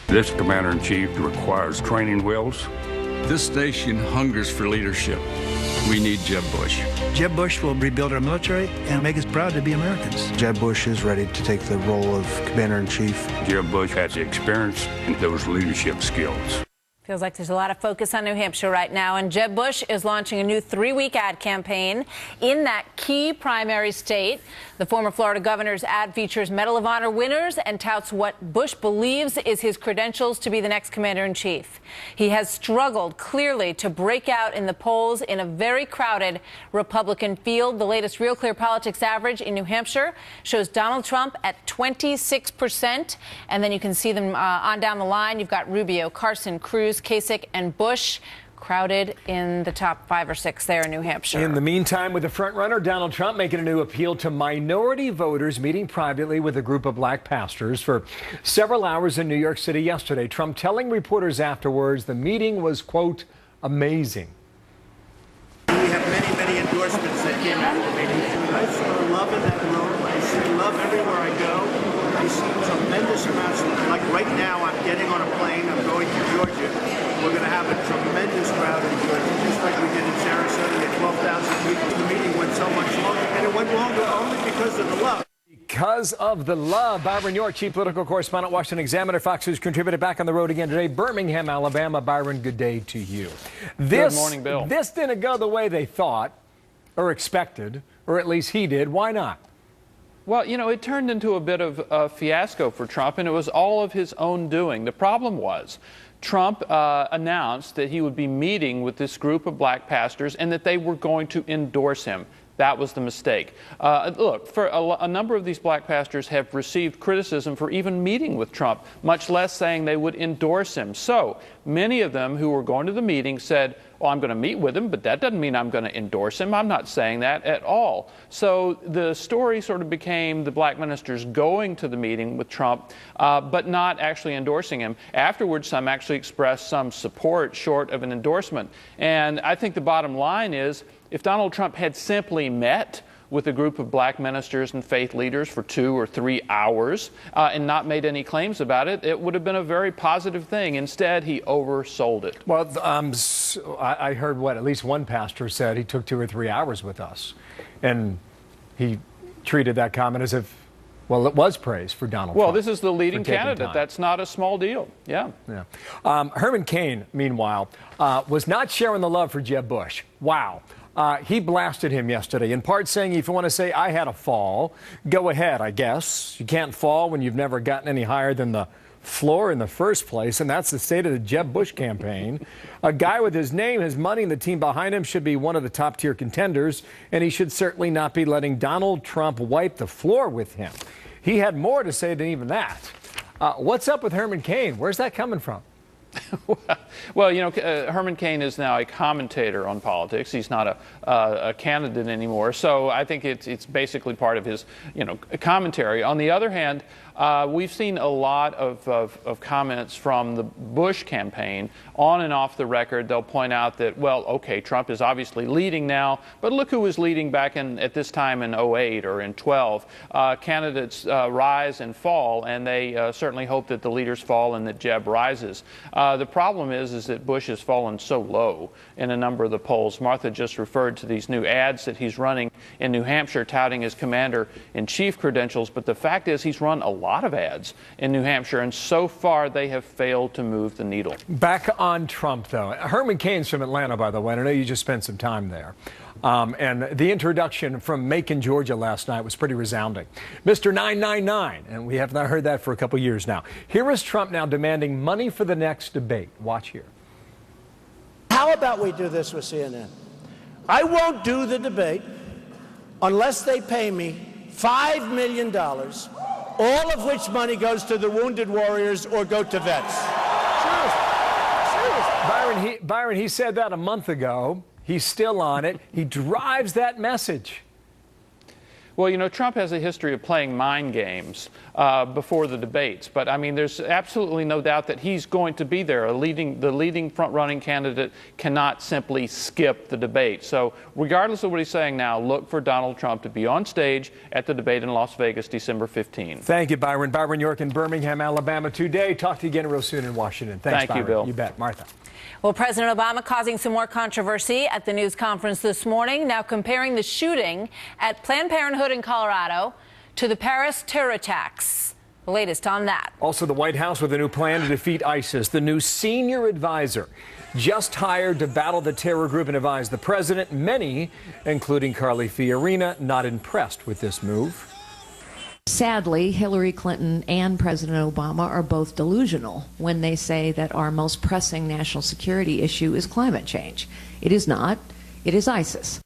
This commander-in-chief requires training wheels. This station hungers for leadership. We need Jeb Bush. Jeb Bush will rebuild our military and make us proud to be Americans. Jeb Bush is ready to take the role of commander-in-chief. Jeb Bush has the experience and those leadership skills. Feels like there's a lot of focus on New Hampshire right now, and Jeb Bush is launching a new 3-week ad campaign in that key primary state. The former Florida governor's ad features Medal of Honor winners and touts what Bush believes is his credentials to be the next commander-in-chief. He has struggled clearly to break out in the polls in a very crowded Republican field. The latest Real Clear Politics average in New Hampshire shows Donald Trump at 26%, and then you can see them on down the line. You've got Rubio, Carson, Cruz, Kasich, and Bush crowded in the top 5 or 6 there in New Hampshire. In the meantime, with the frontrunner Donald Trump making a new appeal to minority voters, meeting privately with a group of black pastors for several hours in New York City yesterday. Trump telling reporters afterwards the meeting was, quote, amazing. We have many, many endorsements that came out of the meeting. I saw love in that room. I see love everywhere I go. I see tremendous amounts of, like right now, I'm getting on a plane. I'm going to Georgia. We're going to have a tremendous crowd in Georgia, just like we did in Sarasota. We had 12,000 people. The meeting went so much longer, and it went longer only because of the love. Because of the love. Byron York, chief political correspondent, Washington Examiner, Fox News contributor, back on the road again today. Birmingham, Alabama. Byron, good day to you. Good morning, Bill. This didn't go the way they thought or expected, or at least he did. Why not? Well, you know, it turned into a bit of a fiasco for Trump, and it was all of his own doing. The problem was Trump announced that he would be meeting with this group of black pastors and that they were going to endorse him. That was the mistake. Look, for a number of these black pastors have received criticism for even meeting with Trump, much less saying they would endorse him. So many of them who were going to the meeting said, well, I'm going to meet with him, but that doesn't mean I'm going to endorse him. I'm not saying that at all. So the story sort of became the black ministers going to the meeting with Trump, but not actually endorsing him. Afterwards, some actually expressed some support short of an endorsement. And I think the bottom line is, if Donald Trump had simply met with a group of black ministers and faith leaders for 2 or 3 hours and not made any claims about it, it would have been a very positive thing. Instead, he oversold it. Well, I heard what at least one pastor said he took 2 or 3 hours with us. And he treated that comment as if, well, it was praise for Donald Trump. Well, this is the leading candidate. That's not a small deal. Yeah. Herman Cain, meanwhile, was not sharing the love for Jeb Bush. Wow. He blasted him yesterday, in part saying, if you want to say I had a fall, go ahead, I guess. You can't fall when you've never gotten any higher than the floor in the first place, and that's the state of the Jeb Bush campaign. A guy with his name, his money, and the team behind him should be one of the top-tier contenders, and he should certainly not be letting Donald Trump wipe the floor with him. He had more to say than even that. What's up with Herman Cain? Where's that coming from? Well, you know, Herman Cain is now a commentator on politics. He's not a candidate anymore. So I think it's basically part of his, commentary. On the other hand, we've seen a lot of comments from the Bush campaign on and off the record. They'll point out that, well, okay, Trump is obviously leading now, but look who was leading back at this time in 2008 or in 2012. Candidates rise and fall, and they certainly hope that the leaders fall and that Jeb rises. The problem is that Bush has fallen so low in a number of the polls. Martha just referred to these new ads that he's running in New Hampshire touting his commander-in-chief credentials, but the fact is he's run a lot of ads in New Hampshire, and so far they have failed to move the needle. Back on Trump, though. Herman Cain's from Atlanta, by the way, and I know you just spent some time there. And the introduction from Macon, Georgia last night was pretty resounding. Mr. 999, and we have not heard that for a couple years now. Here is Trump now demanding money for the next debate. Watch here. How about we do this with CNN? I won't do the debate unless they pay me $5 million, all of which money goes to the wounded warriors or go to vets. Seriously. Byron, he said that a month ago. He's still on it. He drives that message. Well, you know, Trump has a history of playing mind games before the debates. But, I mean, there's absolutely no doubt that he's going to be there. The leading front-running candidate cannot simply skip the debate. So regardless of what he's saying now, look for Donald Trump to be on stage at the debate in Las Vegas, December 15. Thank you, Byron. Byron York in Birmingham, Alabama today. Talk to you again real soon in Washington. Thanks, Thank you, Byron. Bill. You bet. Martha. Well, President Obama causing some more controversy at the news conference this morning, now comparing the shooting at Planned Parenthood in Colorado to the Paris terror attacks. The latest on that. Also, the White House with a new plan to defeat ISIS. The new senior advisor just hired to battle the terror group and advise the president. Many, including Carly Fiorina, not impressed with this move. Sadly, Hillary Clinton and President Obama are both delusional when they say that our most pressing national security issue is climate change. It is not. It is ISIS.